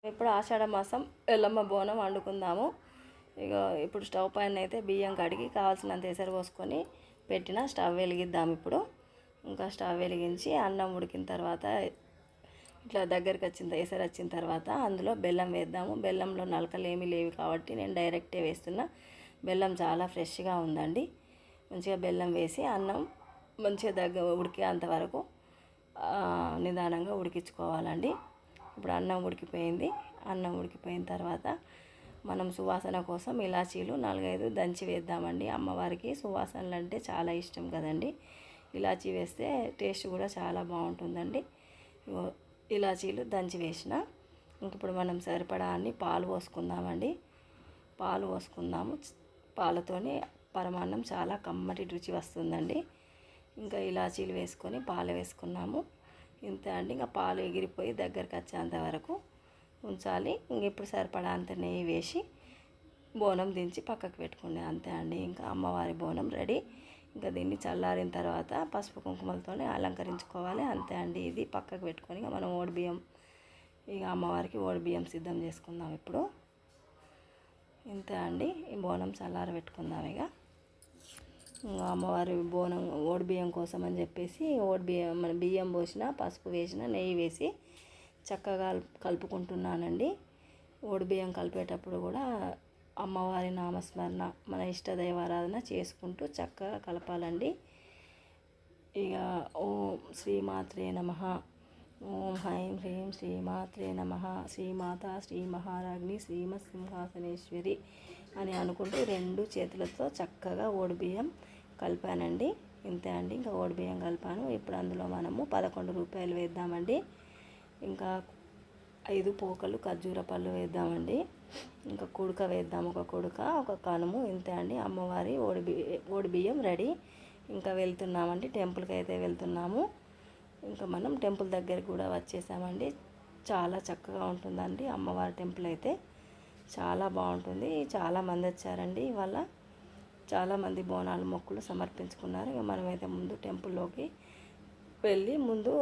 ఇప్పుడు ఆషాఢ మాసం ఎల్లమ్మ బోనం వండుకుందాము. ఇక ఇప్పుడు స్టవ్ పైన అయితే బియ్యం కడిగి కావాల్సినంత ఎసరు పోసుకొని పెట్టిన స్టవ్ వెలిగిద్దాం. ఇప్పుడు ఇంకా స్టవ్ వెలిగించి అన్నం ఉడికిన తర్వాత ఇట్లా దగ్గరికి ఎసరు వచ్చిన తర్వాత అందులో బెల్లం వేద్దాము. బెల్లంలో నలకలు ఏమీ లేవు కాబట్టి నేను డైరెక్టే వేస్తున్నా. బెల్లం చాలా ఫ్రెష్గా ఉందండి. మంచిగా బెల్లం వేసి అన్నం మంచిగా ఉడికేంత వరకు నిదానంగా ఉడికించుకోవాలండి. ఇప్పుడు అన్నం ఉడికిపోయింది. అన్నం ఉడికిపోయిన తర్వాత మనం సువాసన కోసం ఇలాచీలు 4-5 దంచి వేద్దామండి. అమ్మవారికి సువాసనలు అంటే చాలా ఇష్టం కదండి. ఇలాచీ వేస్తే టేస్ట్ కూడా చాలా బాగుంటుందండి. ఇలాచీలు దంచి వేసిన ఇప్పుడు మనం సరిపడా అన్ని పాలు పోసుకుందామండి. పాలు పోసుకుందాము. పాలతోని పరమాన్నం చాలా కమ్మటి రుచి వస్తుందండి. ఇంకా ఇలాచీలు వేసుకొని పాలు వేసుకున్నాము. ఇంతే అండి. ఇంకా పాలు ఎగిరిపోయి దగ్గరికి వచ్చేంత వరకు ఉంచాలి. ఇంక ఇప్పుడు సరిపడా అంత నెయ్యి వేసి బోనం దించి పక్కకు పెట్టుకునే అంతే అండి. ఇంకా అమ్మవారి బోనం రెడీ. ఇంకా దీన్ని చల్లారిన తర్వాత పసుపు కుంకుమలతోనే అలంకరించుకోవాలి. అంతే అండి. ఇది పక్కకు పెట్టుకొని ఇక మనం ఓడిబియ్యం అమ్మవారికి ఓడిబియ్యం సిద్ధం చేసుకుందాం. ఇప్పుడు ఇంతే అండి. ఈ బోనం చల్లారబెట్టుకుందాం. ఇక అమ్మవారి బోనం ఓడిబియ్యం కోసం అని చెప్పేసి మన బియ్యం పోసిన పసుపు వేసిన నెయ్యి వేసి చక్కగా కలుపుకుంటున్నానండి. ఓడిబియ్యం కలిపేటప్పుడు కూడా అమ్మవారి నామస్మరణ మన ఇష్టదైవారాధన చేసుకుంటూ చక్కగా కలపాలండి. ఇక ఓం శ్రీమాత్రే నమః, ఓం హ్రైం హ్రీం శ్రీమాత్రే నమః, శ్రీమాత శ్రీ మహారాజ్ని శ్రీమత్ సింహాసనేశ్వరి అని అనుకుంటూ 2 చేతులతో చక్కగా ఓడిబియ్యం కలిపానండి. ఇంతే అండి. ఇంకా ఓడిబియ్యం కలిపాను. ఇప్పుడు అందులో మనము 11 రూపాయలు వేద్దామండి. ఇంకా 5 పోకలు ఖర్జూర పళ్ళు వేద్దామండి. ఇంకా కుడక వేద్దాము. ఒక కుడక, ఒక కనుము. ఇంతే అండి. అమ్మవారి ఓడిబియ్యం రెడీ. ఇంకా వెళ్తున్నామండి. టెంపుల్కి అయితే వెళ్తున్నాము. ఇంకా మనం టెంపుల్ దగ్గరికి కూడా వచ్చేసామండి. చాలా చక్కగా ఉంటుందండి అమ్మవారి టెంపుల్ అయితే. చాలా బాగుంటుంది. చాలామంది వచ్చారండి ఇవాళ. చాలామంది బోనాలు మొక్కులు సమర్పించుకున్నారు. ఇక మనమైతే ముందు టెంపుల్లోకి వెళ్ళి ముందు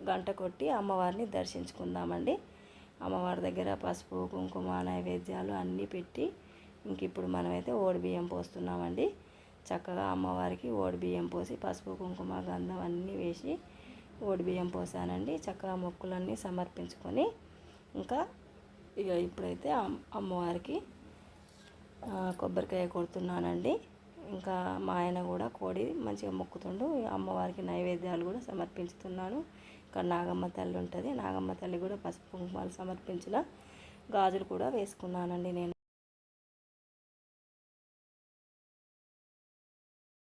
గంట కొట్టి అమ్మవారిని దర్శించుకుందామండి. అమ్మవారి దగ్గర పసుపు కుంకుమ నైవేద్యాలు అన్నీ పెట్టి ఇంక ఇప్పుడు మనమైతే ఓడిబియ్యం పోస్తున్నామండి. చక్కగా అమ్మవారికి ఓడిబియ్యం పోసి పసుపు కుంకుమ గంధం అన్నీ వేసి ఓడిబియ్యం పోసానండి. చక్కగా మొక్కులన్నీ సమర్పించుకొని ఇంకా ఇప్పుడైతే అమ్మవారికి కొబ్బరికాయ కొడుతున్నానండి. ఇంకా మా ఆయన కూడా కోడి మంచిగా మొక్కుతుండు. అమ్మవారికి నైవేద్యాలు కూడా సమర్పించుతున్నాను. ఇక్కడ నాగమ్మ తల్లి ఉంటుంది. నాగమ్మ తల్లి కూడా పసుపు కుంకుమాలు సమర్పించిన గాజులు కూడా వేసుకున్నానండి నేను.